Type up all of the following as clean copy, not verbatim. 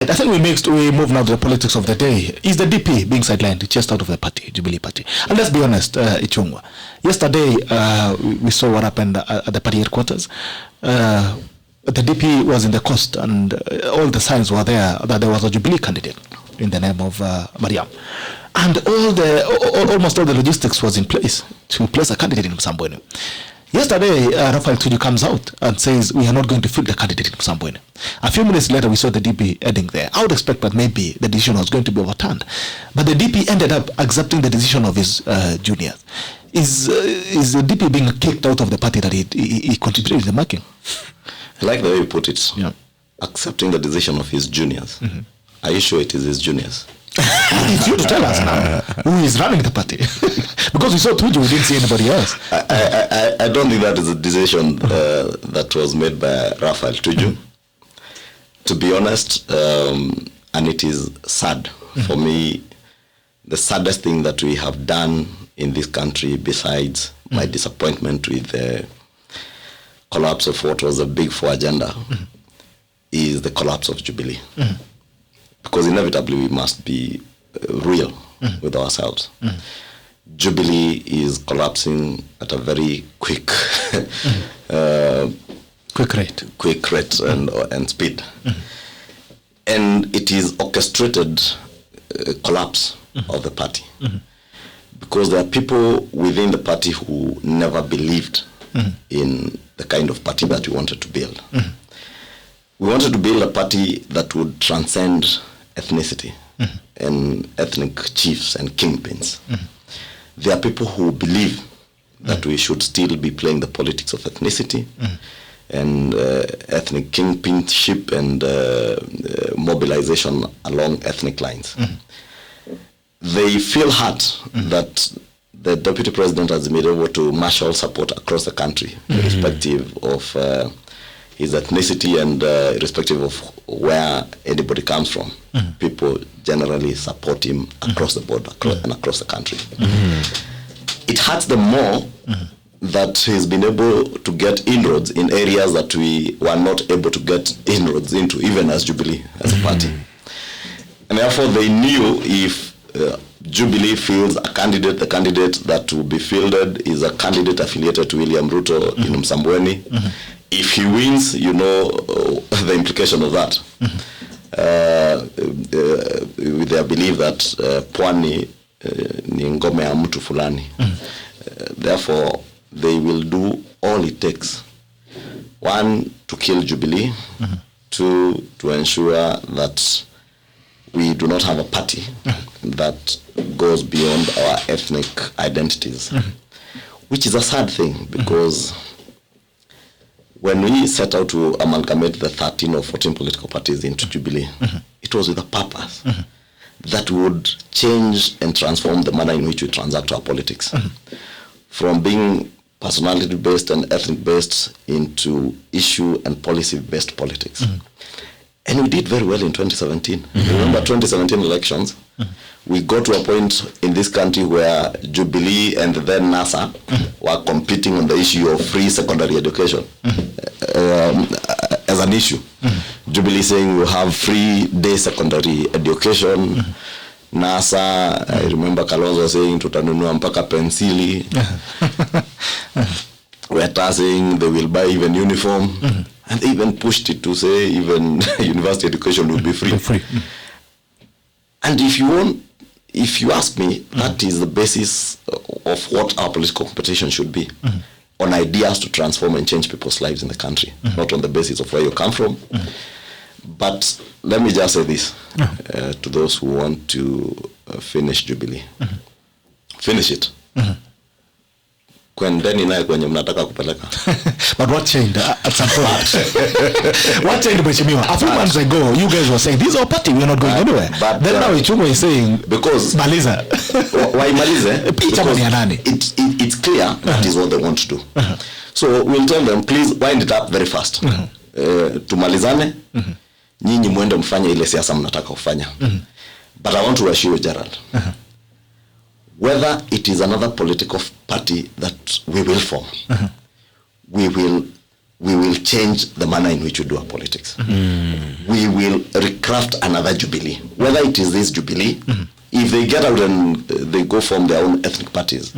I think we move now to the politics of the day. Is the DP being sidelined, just out of the party, Jubilee party? And let's be honest, Ichungwa. Yesterday, we saw what happened at the party headquarters. The DP was in the coast, and all the signs were there that there was a Jubilee candidate in the name of Mariam. And almost all the logistics was in place to place a candidate in Msambweni. Yesterday, Raphael Tuju comes out and says, we are not going to field the candidate in Msambweni. A few minutes later, we saw the DP heading there. I would expect that maybe the decision was going to be overturned. But the DP ended up accepting the decision of his juniors. Is the DP being kicked out of the party that he contributed in the making? I like the way you put it. Yeah. Accepting the decision of his juniors. Mm-hmm. Are you sure it is his juniors? It's you to tell us now who is running the party. Because we saw Tuju, we didn't see anybody else. I don't think that is a decision that was made by Raphael Tuju. To be honest, and it is sad for me, the saddest thing that we have done in this country, besides my disappointment with the collapse of what was the Big Four agenda, is the collapse of Jubilee. Because inevitably we must be real with ourselves. Jubilee is collapsing at a very quick rate and speed. And it is orchestrated collapse of the party. Because there are people within the party who never believed in the kind of party that we wanted to build. We wanted to build a party that would transcend ethnicity and ethnic chiefs and kingpins. There are people who believe that we should still be playing the politics of ethnicity and ethnic kingpinship and mobilization along ethnic lines. They feel hurt that the deputy president has been able to marshal support across the country, irrespective of his ethnicity and irrespective of where anybody comes from. People generally support him across the board and across the country. It hurts them more that he's been able to get inroads in areas that we were not able to get inroads into, even as Jubilee, as a party. And therefore they knew if Jubilee fields a candidate, the candidate that will be fielded is a candidate affiliated to William Ruto in Msambweni. If he wins, you know the implication of that. With their belief that Pwani ni ngome ya mtu fulani. Therefore, they will do all it takes. One, to kill Jubilee. Two, to ensure that we do not have a party that goes beyond our ethnic identities. Which is a sad thing, because when we set out to amalgamate the 13 or 14 political parties into Jubilee, it was with a purpose that would change and transform the manner in which we transact our politics. From being personality-based and ethnic-based into issue and policy-based politics. And we did very well in 2017. Remember 2017 elections? We got to a point in this country where Jubilee and then NASA were competing on the issue of free secondary education as an issue. Jubilee saying we'll have free day secondary education. NASA, I remember Kalonzo saying tutanunua mpaka pensili. Weta saying they will buy even uniform. And they even pushed it to say even university education will be free. And if you ask me, that is the basis of what our political competition should be. On ideas to transform and change people's lives in the country, not on the basis of where you come from. But let me just say this to those who want to finish Jubilee. Finish it. Kwendeni naye kwenye mnataka kupeleka. But what changed at some point? What changed, Mheshimiwa? A few months ago, you guys were saying, this is our party, we're not going anywhere. But then now Ichungwa is saying, because Maliza. Why Maliza? It's clear that is what they want to do. So we'll tell them, please wind it up very fast. Tumalizane, nyinyi muende mfanye ile siasa mnataka kufanya. But I want to assure you, Gerald, whether it is another political party that we will form, we will we will change the manner in which we do our politics. We will recraft another Jubilee. Whether it is this Jubilee, if they get out and they go form their own ethnic parties,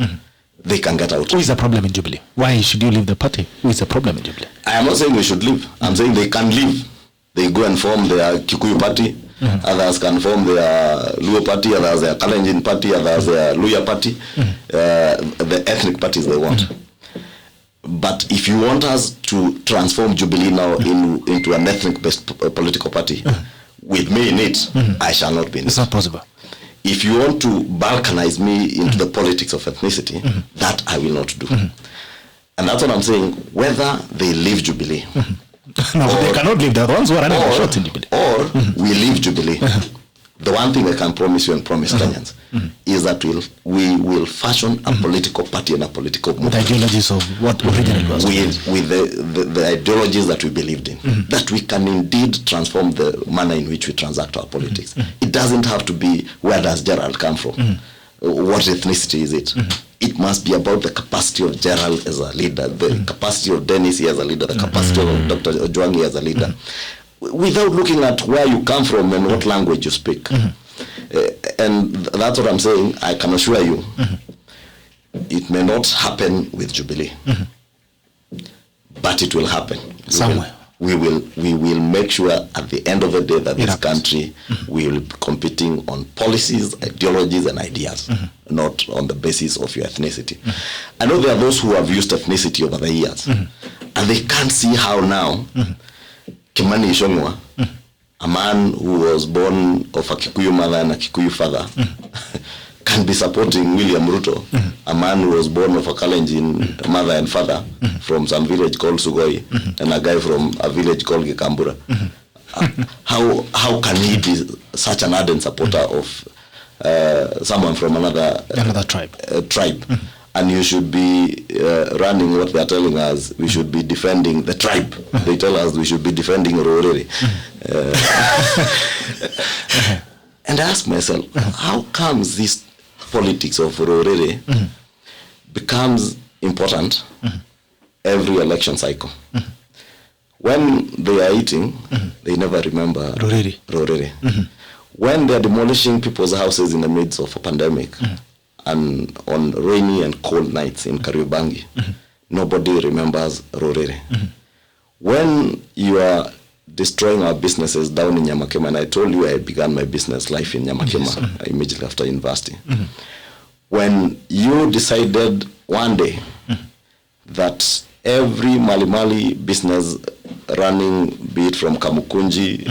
they can get out. Who is the problem in Jubilee? Why should you leave the party? Who is the problem in Jubilee? I am not saying we should leave. I'm saying they can leave. They go and form their Kikuyu party. Others can form their Luo party. Others their Kalenjin party. Others their Luya party. The ethnic parties they want. But if you want us to transform Jubilee now into an ethnic-based political party, with me in it, I shall not be in it. It's not possible. If you want to balkanize me into the politics of ethnicity, that I will not do. And that's what I'm saying. Whether they leave Jubilee, no, but they cannot leave. They're the ones who are running the shots in Jubilee. Or we leave Jubilee. The one thing I can promise you and promise Kenyans is that we will fashion a political party and a political movement. The ideologies of what originally was. With the ideologies that we believed in. That we can indeed transform the manner in which we transact our politics. It doesn't have to be where does Gerald come from? What ethnicity is it? It must be about the capacity of Gerald as a leader, the capacity of Dennis as a leader, the capacity of Dr. Ojwangi as a leader. Without looking at where you come from and what language you speak. And that's what I'm saying. I can assure you, it may not happen with Jubilee, but it will happen. Somewhere. We will make sure at the end of the day that this country will be competing on policies, ideologies, and ideas, not on the basis of your ethnicity. I know there are those who have used ethnicity over the years, and they can't see how now Kimani Ichung'wah, a man who was born of a Kikuyu mother and a Kikuyu father, can be supporting William Ruto, a man who was born of a Kalenjin mother and father from some village called Sugoi, and a guy from a village called Gikambura. How can he be such an ardent supporter of someone from another tribe? And you should be running what they are telling us. We should be defending the tribe. They tell us we should be defending Rorere. And I ask myself, how comes this politics of Rorere becomes important every election cycle? When they are eating, they never remember Rorere. When they are demolishing people's houses in the midst of a pandemic, and on rainy and cold nights in Kariobangi, nobody remembers Rorere. When you are destroying our businesses down in Nyamakema, and I told you I began my business life in Nyamakema immediately after university. When you decided one day that every Mali business running, be it from Kamukunji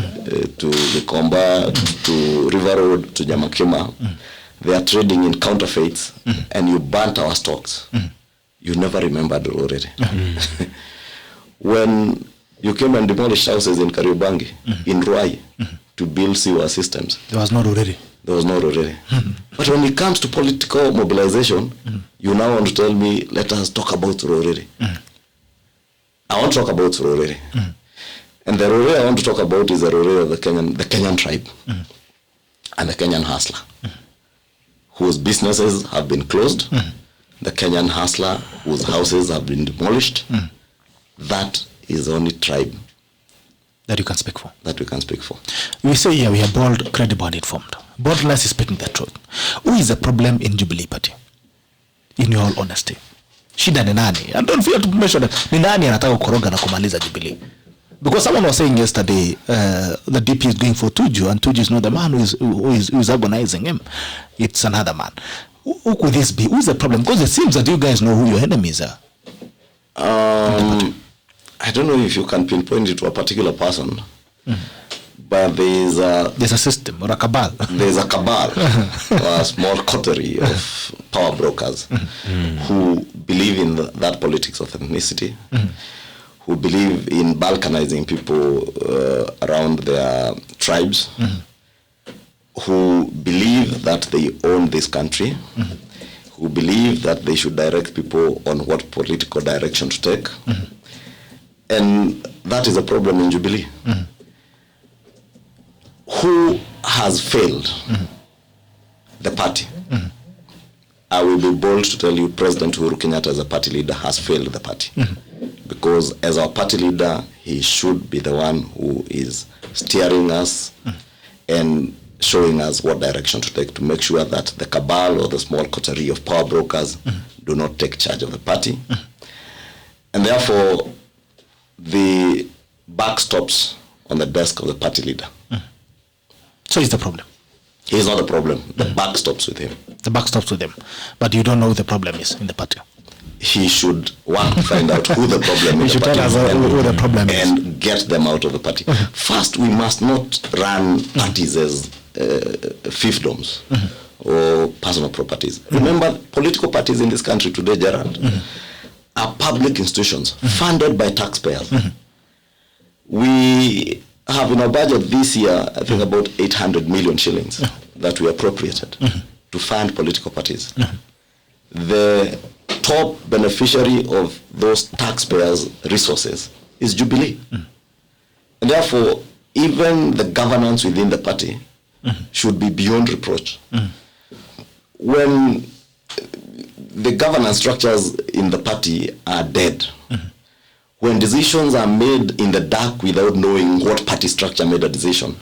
to Likomba to River Road to Nyamakema, they are trading in counterfeits, and you burnt our stocks. You never remembered Rorere. When you came and demolished houses in Kariobangi, in Ruai, to build sewer systems, there was no Rorere. But when it comes to political mobilization, you now want to tell me, let us talk about Rorere. I want to talk about Rorere. And the Rorere I want to talk about is the Rorere of the Kenyan tribe and the Kenyan hustler, whose businesses have been closed, the Kenyan hustler whose houses have been demolished. That is the only tribe that you can speak for. That we can speak for. We say here we are bold, credible, and informed. Boldness is speaking the truth. Who is the problem in Jubilee Party? In your all honesty. Shida ni nani? And don't fear to mention that. Ni nani anataka kukoroga na kumaliza Jubilee? Because someone was saying yesterday, the DP is going for Tuju, and Tuju is not the man who is agonizing him. It's another man. Who could this be? Who is the problem? Because it seems that you guys know who your enemies are. I don't know if you can pinpoint it to a particular person, but there's a system or a cabal. There's a cabal, a small coterie of power brokers who believe in that politics of ethnicity, who believe in balkanizing people around their tribes, who believe that they own this country, who believe that they should direct people on what political direction to take. And that is a problem in Jubilee. Who has failed the party? I will be bold to tell you President Uhuru Kenyatta as a party leader has failed the party. because as our party leader, he should be the one who is steering us and showing us what direction to take to make sure that the cabal or the small coterie of power brokers do not take charge of the party. And therefore, the buck stops on the desk of the party leader. So he's the problem. He's not the problem. The buck stops with him. The buck stops with him. But you don't know who the problem is in the party. He should find out who the problem is. He should tell us who the problem is. And get them out of the party. First, we must not run parties as fiefdoms or personal properties. Remember, political parties in this country today, Gerard, are public institutions funded by taxpayers. We have in our budget this year, I think, about 800 million shillings that we appropriated to fund political parties. The top beneficiary of those taxpayers' resources is Jubilee. And therefore, even the governance within the party should be beyond reproach. When the governance structures in the party are dead, when decisions are made in the dark without knowing what party structure made a decision,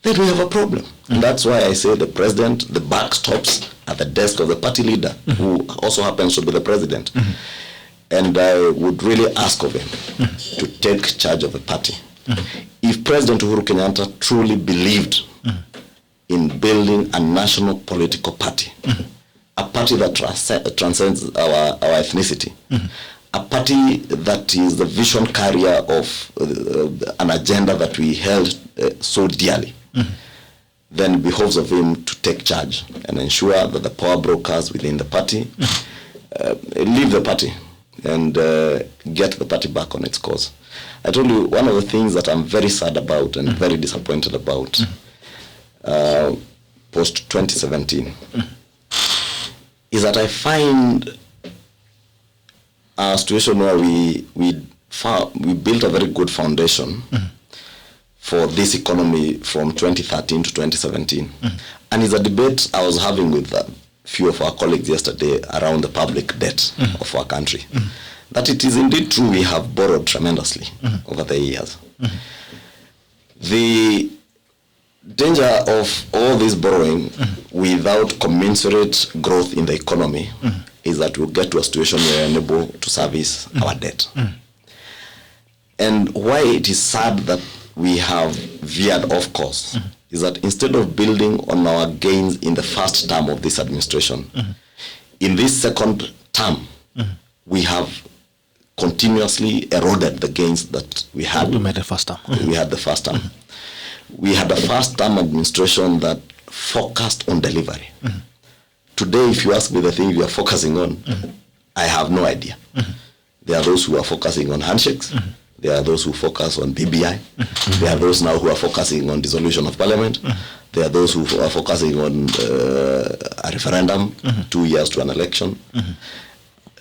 then we have a problem. And that's why I say the president, the buck stops at the desk of the party leader, who also happens to be the president. And I would really ask of him to take charge of the party. If President Uhuru Kenyatta truly believed in building a national political party, a party that transcends our ethnicity, a party that is the vision carrier of an agenda that we held so dearly, then it behoves of him to take charge and ensure that the power brokers within the party leave the party and get the party back on its course. I told you, one of the things that I'm very sad about and very disappointed about post-2017 is that I find a situation where we built a very good foundation for this economy from 2013 to 2017. And it's a debate I was having with a few of our colleagues yesterday around the public debt of our country. That it is indeed true we have borrowed tremendously over the years. The danger of all this borrowing without commensurate growth in the economy is that we'll get to a situation where we're unable to service our debt. And why it is sad that we have veered off course is that instead of building on our gains in the first term of this administration, in this second term, we have continuously eroded the gains that we had. We made the first term. We had the first term. We had a first term administration that focused on delivery. Today, if you ask me the thing we are focusing on, I have no idea. There are those who are focusing on handshakes. There are those who focus on BBI. There are those now who are focusing on dissolution of parliament. There are those who are focusing on a referendum, 2 years to an election.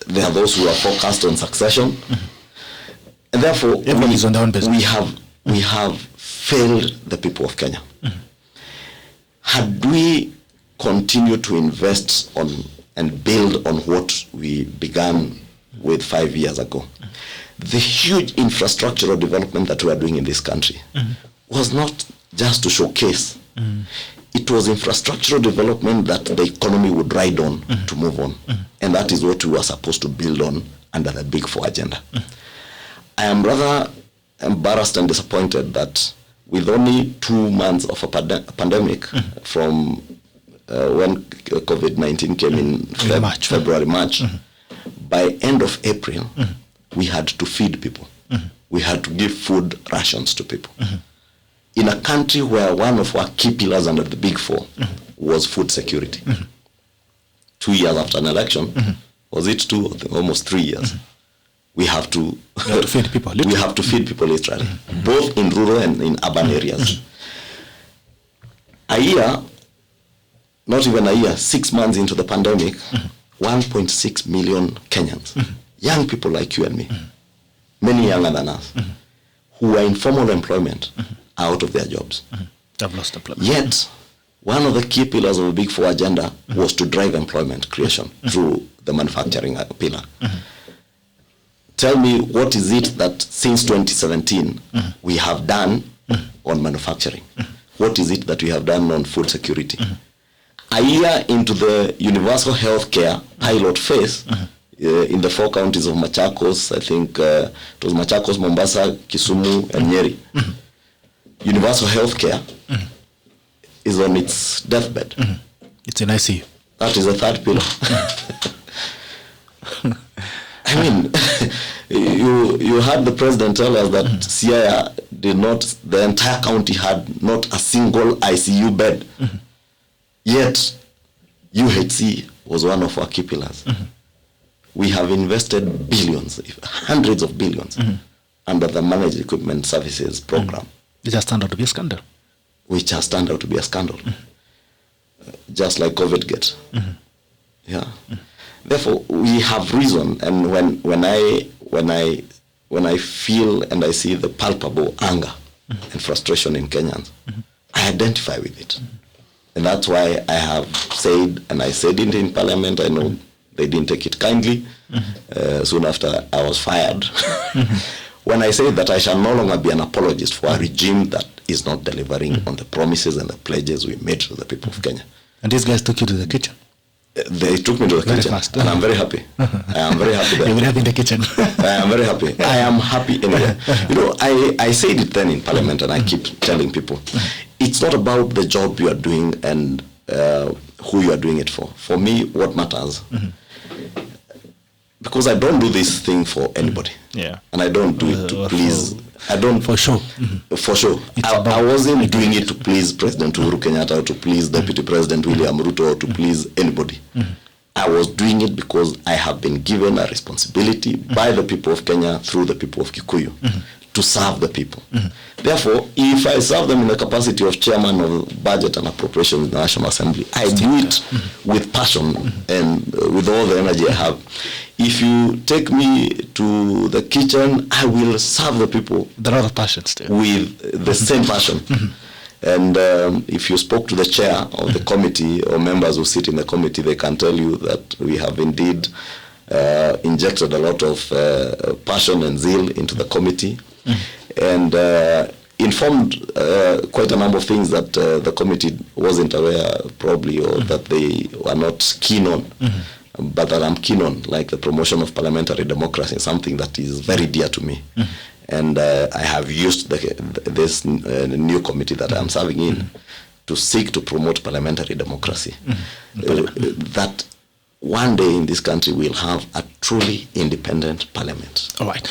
There are those who are focused on succession. And therefore, everybody's on their own business. We have failed the people of Kenya. Had we continued to invest on and build on what we began with 5 years ago, the huge infrastructural development that we are doing in this country was not just to showcase. It was infrastructural development that the economy would ride on to move on. And that is what we were supposed to build on under the Big Four agenda. I am rather embarrassed and disappointed that with only 2 months of a pandemic from when COVID-19 came in February, March, by end of April, we had to feed people. We had to give food rations to people. In a country where one of our key pillars under the Big Four was food security. 2 years after an election, was it 2 or almost 3 years? We have to feed people. Literally. We have to feed people literally, both in rural and in urban areas. A year, not even a year, 6 months into the pandemic, 1.6 million Kenyans, young people like you and me, many younger than us, who are in formal employment, are out of their jobs. They've lost employment. Yet, one of the key pillars of the Big Four agenda was to drive employment creation through the manufacturing pillar. tell me what is it that since 2017 we have done on manufacturing. What is it that we have done on food security? A year into the universal health care pilot phase, in the 4 counties of Machakos, I think it was Machakos, Mombasa, Kisumu, and Nyeri. Universal health care is on its deathbed. It's an ICU. That is the third pillar. I mean, you had the president tell us that Siaya the entire county had not a single ICU bed. Yet, UHC was one of our key pillars. We have invested billions, hundreds of billions, under the Managed Equipment Services program. It has turned out to be a scandal. Which has turned out to be a scandal. Just like COVID gets. Yeah. Therefore, we have reason, and when I feel and I see the palpable anger and frustration in Kenyans, I identify with it. And that's why I have said, and I said it in Parliament, I know they didn't take it kindly, soon after I was fired. When I say that I shall no longer be an apologist for a regime that is not delivering on the promises and the pledges we made to the people of Kenya. And these guys took you to the kitchen. They took me to the kitchen, and I'm very happy. I am very happy there. You're very happy in the kitchen. I am very happy. I am happy anyway. You know, I said it then in Parliament, and I keep telling people, it's not about the job you are doing and who you are doing it for. For me, what matters, because I don't do this thing for anybody. Yeah. And I don't do it to please. I don't. For sure. For sure. I wasn't doing it to please President Uhuru Kenyatta or to please Deputy President William Ruto or to please anybody. I was doing it because I have been given a responsibility by the people of Kenya through the people of Kikuyu to serve the people. Therefore, if I serve them in the capacity of chairman of budget and appropriations in the National Assembly, I do it with passion and with all the energy I have. If you take me to the kitchen, I will serve the people. There are other passions too. With the same passion. And if you spoke to the chair of the committee or members who sit in the committee, they can tell you that we have indeed injected a lot of passion and zeal into the committee, and informed quite a number of things that the committee wasn't aware probably, or that they were not keen on, but that I'm keen on, like the promotion of parliamentary democracy, something that is very dear to me. And I have used this new committee that I'm serving in to seek to promote parliamentary democracy. That one day in this country we'll have a truly independent parliament. All right.